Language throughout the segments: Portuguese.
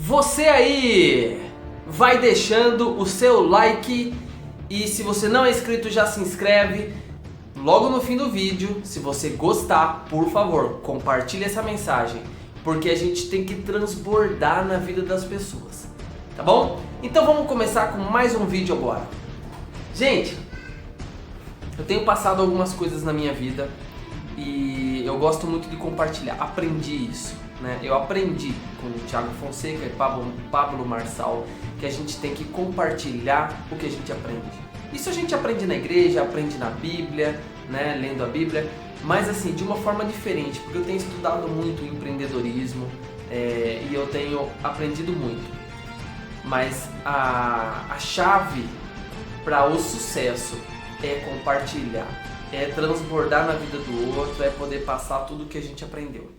Você aí vai deixando o seu like e se você não é inscrito já se inscreve logo no fim do vídeo. Se você gostar, por favor, compartilhe essa mensagem, porque a gente tem que transbordar na vida das pessoas, tá bom? Então vamos começar com mais um vídeo agora. Gente, eu tenho passado algumas coisas na minha vida e eu gosto muito de compartilhar. Aprendi isso, né? Eu aprendi com o Thiago Fonseca e Pablo Marçal que a gente tem que compartilhar o que a gente aprende. Isso a gente aprende na igreja, aprende na Bíblia, né? Lendo a Bíblia, mas assim, de uma forma diferente, porque eu tenho estudado muito empreendedorismo e eu tenho aprendido muito. Mas a chave para o sucesso é compartilhar, é transbordar na vida do outro, é poder passar tudo o que a gente aprendeu.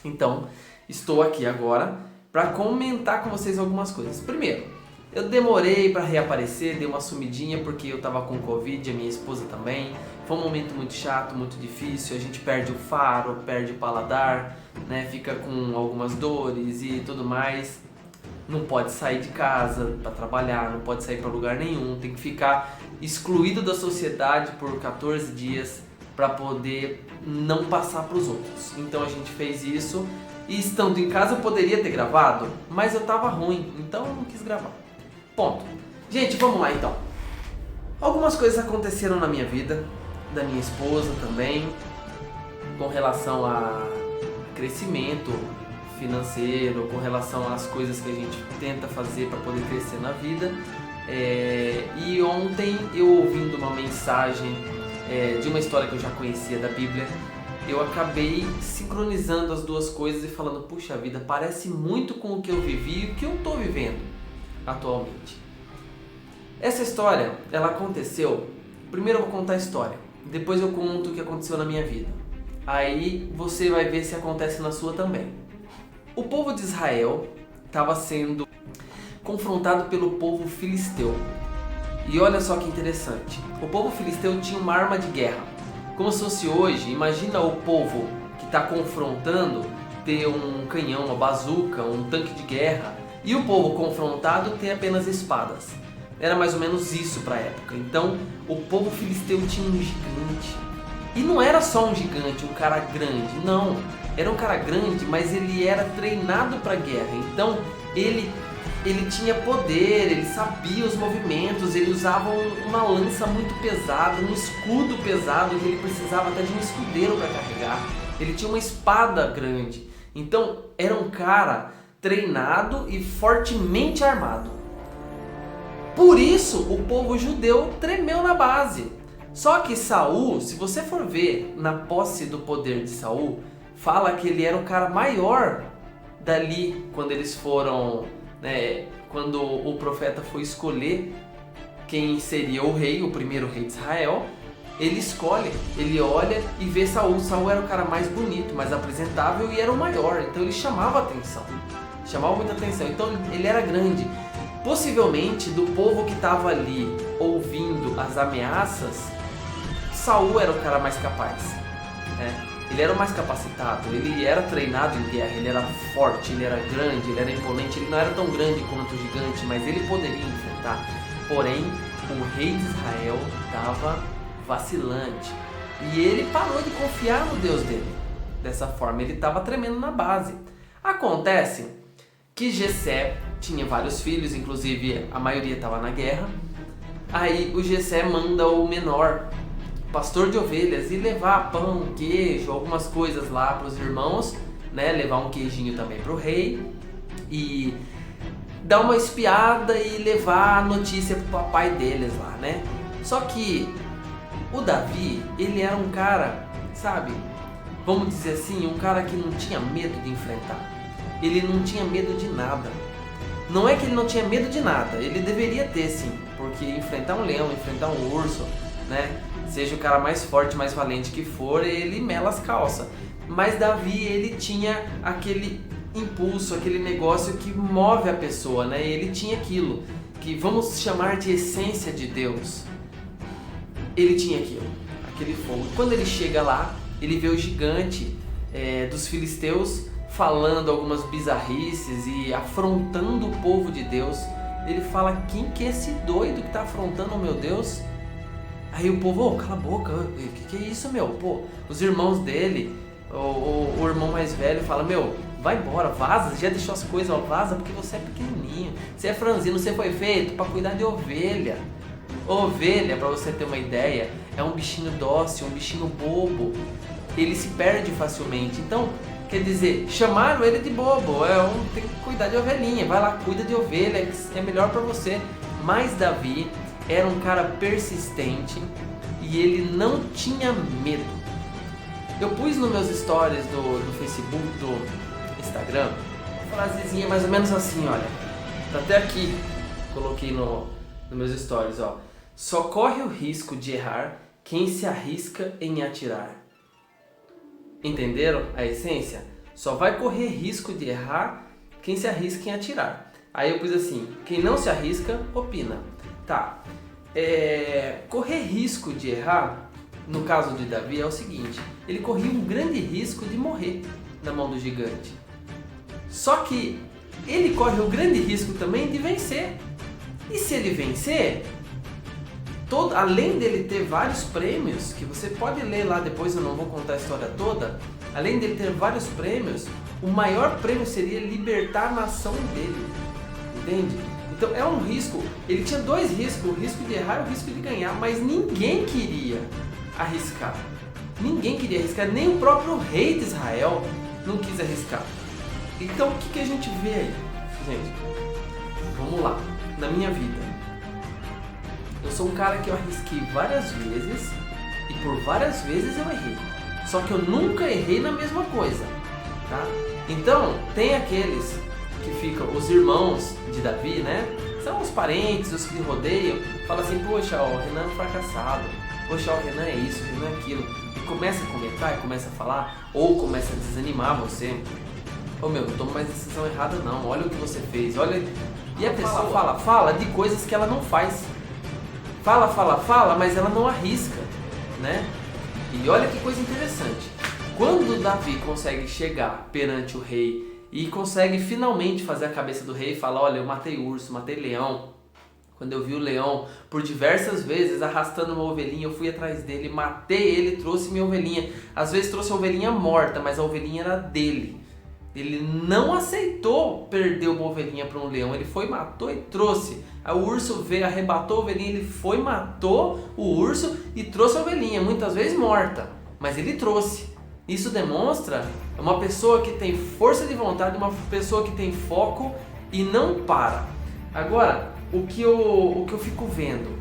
Então, estou aqui agora para comentar com vocês algumas coisas. Primeiro, eu demorei para reaparecer, dei uma sumidinha porque eu estava com Covid, a minha esposa também. Foi um momento muito chato, muito difícil, a gente perde o faro, perde o paladar, né? Fica com algumas dores e tudo mais. Não pode sair de casa para trabalhar, não pode sair para lugar nenhum, tem que ficar excluído da sociedade por 14 dias para poder não passar para os outros. Então a gente fez isso e estando em casa eu poderia ter gravado, mas eu tava ruim, então eu não quis gravar. Ponto. Gente, vamos lá então. Algumas coisas aconteceram na minha vida, da minha esposa também, com relação a crescimento financeiro, com relação às coisas que a gente tenta fazer para poder crescer na vida. E ontem, eu ouvindo uma mensagem de uma história que eu já conhecia da Bíblia, eu acabei sincronizando as duas coisas e falando, puxa vida, parece muito com o que eu vivi e o que eu estou vivendo atualmente. Essa história, ela aconteceu, primeiro eu vou contar a história, depois eu conto o que aconteceu na minha vida. Aí você vai ver se acontece na sua também. O povo de Israel estava sendo confrontado pelo povo filisteu. E olha só que interessante, o povo filisteu tinha uma arma de guerra. Como se fosse hoje, imagina o povo que está confrontando ter um canhão, uma bazuca, um tanque de guerra, e o povo confrontado ter apenas espadas. Era mais ou menos isso para a época. Então o povo filisteu tinha um gigante. E não era só um gigante, um cara grande, não. Era um cara grande, mas ele era treinado para guerra. Então ele tinha poder, ele sabia os movimentos, ele usava uma lança muito pesada, um escudo pesado, que ele precisava até de um escudeiro para carregar. Ele tinha uma espada grande. Então era um cara treinado e fortemente armado. Por isso o povo judeu tremeu na base. Só que Saul, se você for ver na posse do poder de Saul, fala que ele era o cara maior dali quando eles foram, né, quando o profeta foi escolher quem seria o rei, o primeiro rei de Israel. Ele escolhe, ele olha e vê Saul. Saul era o cara mais bonito, mais apresentável e era o maior, então ele chamava atenção, chamava muita atenção, então ele era grande. Possivelmente do povo que estava ali ouvindo as ameaças, Saul era o cara mais capaz, né? Ele era o mais capacitado, ele era treinado em guerra, ele era forte, ele era grande, ele era imponente. Ele não era tão grande quanto o gigante, mas ele poderia enfrentar. Porém, o rei de Israel estava vacilante e ele parou de confiar no Deus dele. Dessa forma, ele estava tremendo na base. Acontece que Jessé tinha vários filhos, inclusive a maioria estava na guerra. Aí o Jessé manda o menor, pastor de ovelhas, e levar pão, queijo, algumas coisas lá para os irmãos, né? Levar um queijinho também para o rei e dar uma espiada e levar a notícia para o papai deles lá, né? Só que o Davi, ele era um cara, sabe, vamos dizer assim, um cara que não tinha medo de enfrentar. Ele não tinha medo de nada. Não é que ele não tinha medo de nada, ele deveria ter sim, porque enfrentar um leão, enfrentar um urso, né? Seja o cara mais forte, mais valente que for, ele mela as calças. Mas Davi, ele tinha aquele impulso, aquele negócio que move a pessoa, né? Ele tinha aquilo que vamos chamar de essência de Deus. Ele tinha aquilo, aquele fogo. Quando ele chega lá, ele vê o gigante dos filisteus falando algumas bizarrices e afrontando o povo de Deus. Ele fala, quem que é esse doido que está afrontando o meu Deus? Aí o povo, cala a boca, que é isso, meu? Pô, os irmãos dele, o irmão mais velho fala, meu, vai embora, vaza, já deixou as coisas, ó, vaza porque você é pequenininho, você é franzino, você foi feito para cuidar de ovelha. Ovelha, para você ter uma ideia, é um bichinho dócil, um bichinho bobo, ele se perde facilmente, então, quer dizer, chamaram ele de bobo, tem que cuidar de ovelhinha, vai lá, cuida de ovelha, é melhor para você. Mas Davi era um cara persistente e ele não tinha medo. Eu pus nos meus stories do Facebook, do Instagram, uma frasezinha mais ou menos assim, olha, tá até aqui, coloquei nos meus stories, ó. Só corre o risco de errar quem se arrisca em atirar. Entenderam a essência? Só vai correr risco de errar quem se arrisca em atirar. Aí eu pus assim, quem não se arrisca, opina. Tá, correr risco de errar, no caso de Davi, é o seguinte, ele corria um grande risco de morrer na mão do gigante. Só que ele corre o grande risco também de vencer. E se ele vencer, além dele ter vários prêmios, que você pode ler lá depois, eu não vou contar a história toda, além dele ter vários prêmios, o maior prêmio seria libertar a nação dele, entende? Então é um risco, ele tinha dois riscos, o risco de errar e o risco de ganhar, mas ninguém queria arriscar, nem o próprio rei de Israel não quis arriscar. Então o que a gente vê aí? Gente, vamos lá, na minha vida, eu sou um cara que eu arrisquei várias vezes e por várias vezes eu errei. Só que eu nunca errei na mesma coisa, tá? Então, tem aqueles que ficam, os irmãos de Davi, né? São os parentes, os que rodeiam, falam assim, poxa, o Renan é um fracassado, poxa, o Renan é isso, o Renan é aquilo. E começa a comentar, e começa a falar, ou começa a desanimar você. Ô meu, não toma mais decisão errada não, olha o que você fez, olha... E a pessoa fala de coisas que ela não faz. Fala, mas ela não arrisca, né? E olha que coisa interessante. Quando Davi consegue chegar perante o rei e consegue finalmente fazer a cabeça do rei e falar, olha, eu matei urso, matei leão. Quando eu vi o leão por diversas vezes arrastando uma ovelhinha, eu fui atrás dele, matei ele, trouxe minha ovelhinha. Às vezes trouxe a ovelhinha morta, mas a ovelhinha era dele. Ele não aceitou perder uma ovelhinha para um leão, ele foi, matou e trouxe. Aí o urso veio, arrebatou a ovelhinha, ele foi, matou o urso e trouxe a ovelhinha, muitas vezes morta, mas ele trouxe. Isso demonstra uma pessoa que tem força de vontade, uma pessoa que tem foco e não para. Agora, o que eu fico vendo,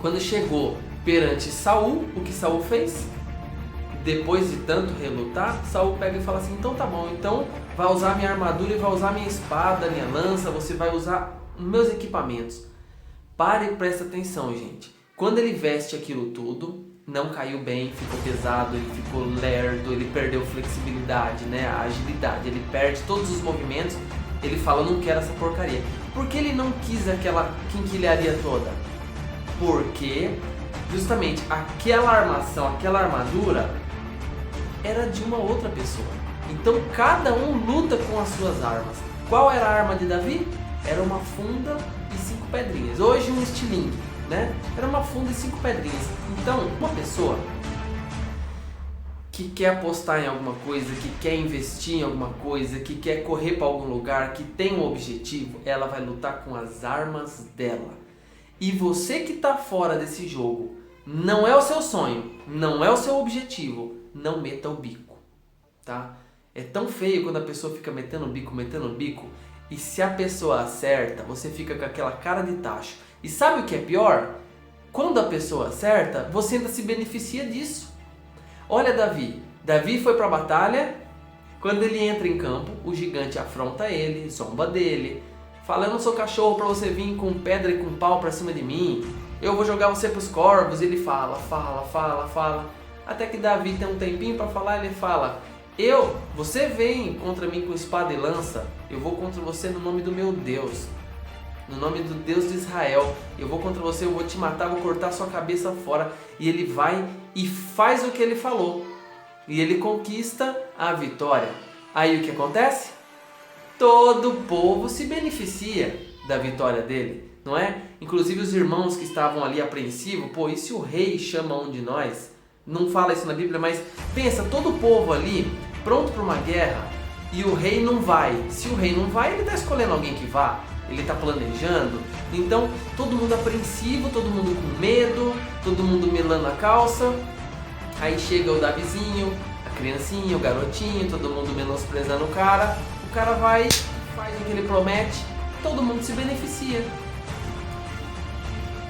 quando chegou perante Saul, o que Saul fez? Depois de tanto relutar, Saul pega e fala assim, então tá bom, então vai usar minha armadura e vai usar minha espada, minha lança, você vai usar meus equipamentos. Pare e presta atenção, gente. Quando ele veste aquilo tudo, não caiu bem, ficou pesado, ele ficou lerdo, ele perdeu flexibilidade, né, a agilidade, ele perde todos os movimentos, ele fala, não quero essa porcaria. Por que ele não quis aquela quinquilharia toda? Porque justamente aquela armação, aquela armadura era de uma outra pessoa. Então cada um luta com as suas armas. Qual era a arma de Davi? Era uma funda e 5 pedrinhas. Hoje um estilingue, né? Era uma funda e 5 pedrinhas. Então uma pessoa que quer apostar em alguma coisa, que quer investir em alguma coisa, que quer correr para algum lugar, que tem um objetivo, ela vai lutar com as armas dela. E você que está fora desse jogo, não é o seu sonho, não é o seu objetivo, não meta o bico, tá? É tão feio quando a pessoa fica metendo o bico, e se a pessoa acerta, você fica com aquela cara de tacho. E sabe o que é pior? Quando a pessoa acerta, você ainda se beneficia disso. Olha Davi, Davi foi para a batalha, quando ele entra em campo, o gigante afronta ele, zomba dele, fala, eu não sou cachorro para você vir com pedra e com pau para cima de mim, eu vou jogar você pros corvos. Ele fala, até que Davi tem um tempinho para falar, ele fala, você vem contra mim com espada e lança, eu vou contra você no nome do meu Deus, no nome do Deus de Israel, eu vou contra você, eu vou te matar, vou cortar sua cabeça fora. E ele vai e faz o que ele falou, e ele conquista a vitória. Aí o que acontece? Todo o povo se beneficia da vitória dele, não é? Inclusive os irmãos que estavam ali apreensivos, pô, e se o rei chama um de nós? Não fala isso na Bíblia, mas pensa, todo o povo ali pronto para uma guerra e o rei não vai. Se o rei não vai, ele está escolhendo alguém que vá, ele está planejando. Então todo mundo apreensivo, todo mundo com medo, todo mundo melando a calça. Aí chega o Davizinho, a criancinha, o garotinho, todo mundo menosprezando o cara vai, faz o que ele promete, todo mundo se beneficia.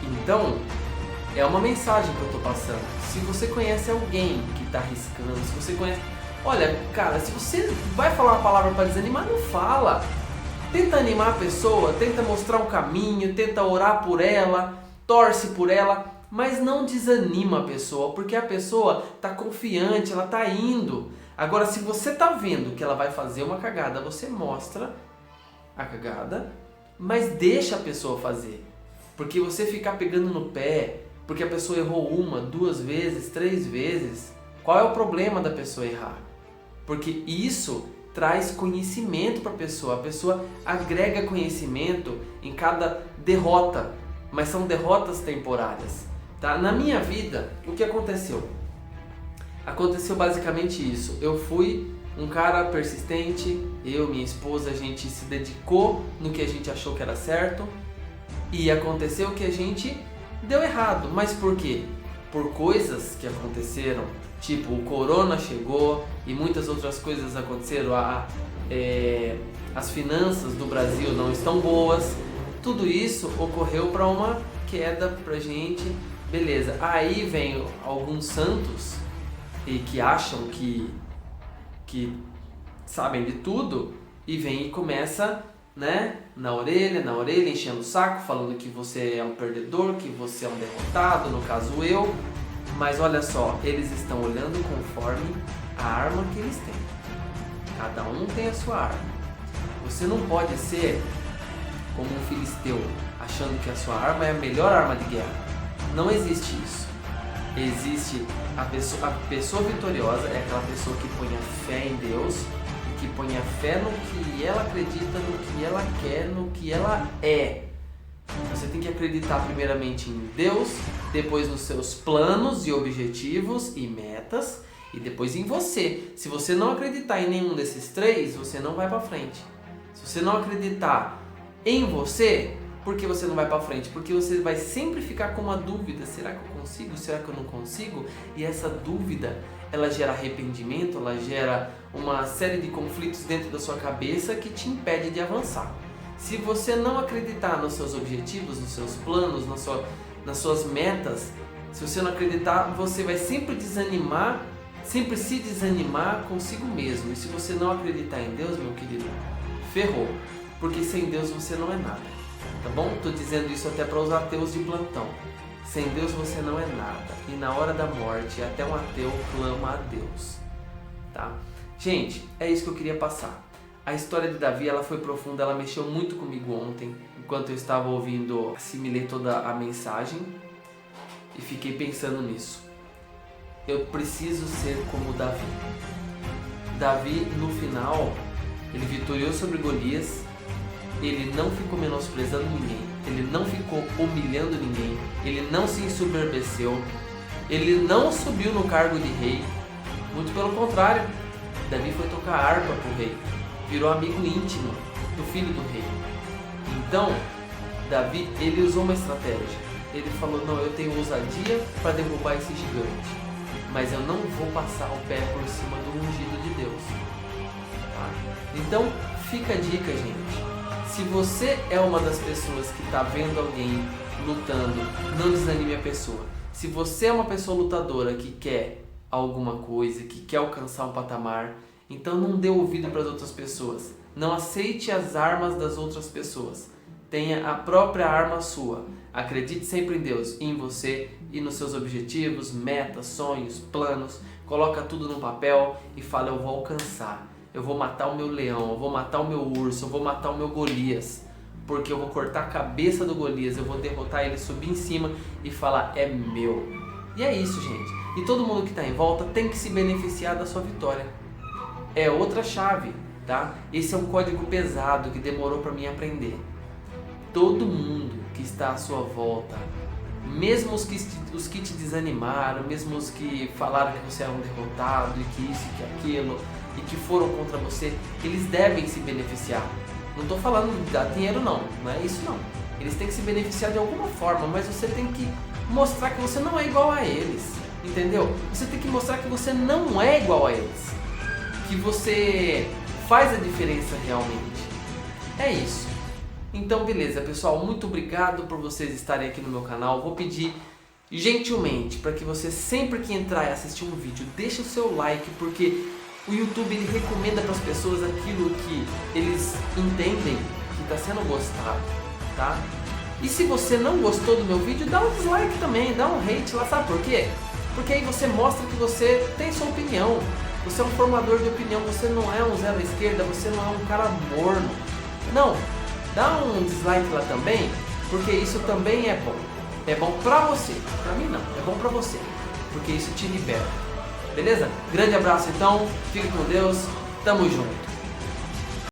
Então, é uma mensagem que eu estou passando. Se você conhece alguém que está arriscando, se você conhece... Olha, cara, se você vai falar uma palavra para desanimar, não fala. Tenta animar a pessoa, tenta mostrar um caminho, tenta orar por ela, torce por ela, mas não desanima a pessoa, porque a pessoa está confiante, ela está indo. Agora, se você está vendo que ela vai fazer uma cagada, você mostra a cagada, mas deixa a pessoa fazer. Porque você ficar pegando no pé, porque a pessoa errou 1, 2 vezes, 3 vezes, qual é o problema da pessoa errar? Porque isso traz conhecimento para a pessoa agrega conhecimento em cada derrota, mas são derrotas temporárias. Tá? Na minha vida, o que aconteceu? Aconteceu basicamente isso. Eu fui um cara persistente, eu, minha esposa, a gente se dedicou no que a gente achou que era certo e aconteceu que a gente deu errado. Mas por quê? Por coisas que aconteceram, tipo o corona chegou e muitas outras coisas aconteceram, as finanças do Brasil não estão boas, tudo isso ocorreu para uma queda pra gente, beleza. Aí vem alguns santos e que acham que sabem de tudo e vem e começa, né, na orelha, enchendo o saco, falando que você é um perdedor, que você é um derrotado, no caso eu. Mas olha só, eles estão olhando conforme a arma que eles têm. Cada um tem a sua arma. Você não pode ser como um filisteu, achando que a sua arma é a melhor arma de guerra. Não existe isso. Existe a pessoa vitoriosa, é aquela pessoa que põe a fé em Deus, que põe a fé no que ela acredita, no que ela quer, no que ela é. Você tem que acreditar primeiramente em Deus, depois nos seus planos e objetivos e metas, e depois em você. Se você não acreditar em nenhum desses três, você não vai para frente. Se você não acreditar em você, por que você não vai para frente? Porque você vai sempre ficar com uma dúvida, será que eu consigo? Será que eu não consigo? E essa dúvida, ela gera arrependimento, ela gera uma série de conflitos dentro da sua cabeça que te impede de avançar. Se você não acreditar nos seus objetivos, nos seus planos, nas suas metas, se você não acreditar, você vai sempre desanimar, sempre se desanimar consigo mesmo. E se você não acreditar em Deus, meu querido, ferrou. Porque sem Deus você não é nada. Tá bom? Estou dizendo isso até para os ateus de plantão. Sem Deus você não é nada. E na hora da morte, até um ateu clama a Deus. Tá? Gente, é isso que eu queria passar. A história de Davi, ela foi profunda, ela mexeu muito comigo ontem, enquanto eu estava ouvindo, assimilei toda a mensagem e fiquei pensando nisso. Eu preciso ser como Davi. Davi, no final, ele vitoriou sobre Golias, ele não ficou menosprezando ninguém, ele não ficou humilhando ninguém, ele não se ensoberbeceu, ele não subiu no cargo de rei, muito pelo contrário, Davi foi tocar harpa para o rei. Virou amigo íntimo do filho do rei. Então, Davi, ele usou uma estratégia. Ele falou, não, eu tenho ousadia para derrubar esse gigante, mas eu não vou passar o pé por cima do ungido de Deus. Tá? Então, fica a dica, gente. Se você é uma das pessoas que está vendo alguém lutando, não desanime a pessoa. Se você é uma pessoa lutadora que quer alguma coisa, que quer alcançar um patamar, então não dê ouvido para as outras pessoas. Não aceite as armas das outras pessoas. Tenha a própria arma sua. Acredite sempre em Deus, em você e nos seus objetivos, metas, sonhos, planos. Coloca tudo no papel e fala, eu vou alcançar. Eu vou matar o meu leão, eu vou matar o meu urso, eu vou matar o meu Golias. Porque eu vou cortar a cabeça do Golias, eu vou derrotar ele, subir em cima e falar, é meu. E é isso, gente. E todo mundo que está em volta tem que se beneficiar da sua vitória. é outra chave, tá? Esse é um código pesado que demorou para mim aprender. Todo mundo que está à sua volta, mesmo os que te desanimaram, mesmo os que falaram que você era um derrotado e que isso e que aquilo e que foram contra você, eles devem se beneficiar. Não estou falando de dar dinheiro não é isso não. Eles têm que se beneficiar de alguma forma, mas você tem que mostrar que você não é igual a eles, entendeu? Você tem que mostrar que você não é igual a eles, que você faz a diferença realmente. É isso. Então beleza pessoal, muito obrigado por vocês estarem aqui no meu canal. Vou pedir gentilmente para que você sempre que entrar e assistir um vídeo, deixe o seu like, porque o YouTube ele recomenda para as pessoas aquilo que eles entendem que está sendo gostado, tá? E se você não gostou do meu vídeo, dá um dislike também, dá um hate lá, sabe por quê? Porque aí você mostra que você tem sua opinião, você é um formador de opinião, você não é um zero à esquerda, você não é um cara morno. Não, dá um dislike lá também, porque isso também é bom. É bom pra você, pra mim não, é bom pra você, porque isso te liberta. Beleza? Grande abraço então, fique com Deus, tamo junto.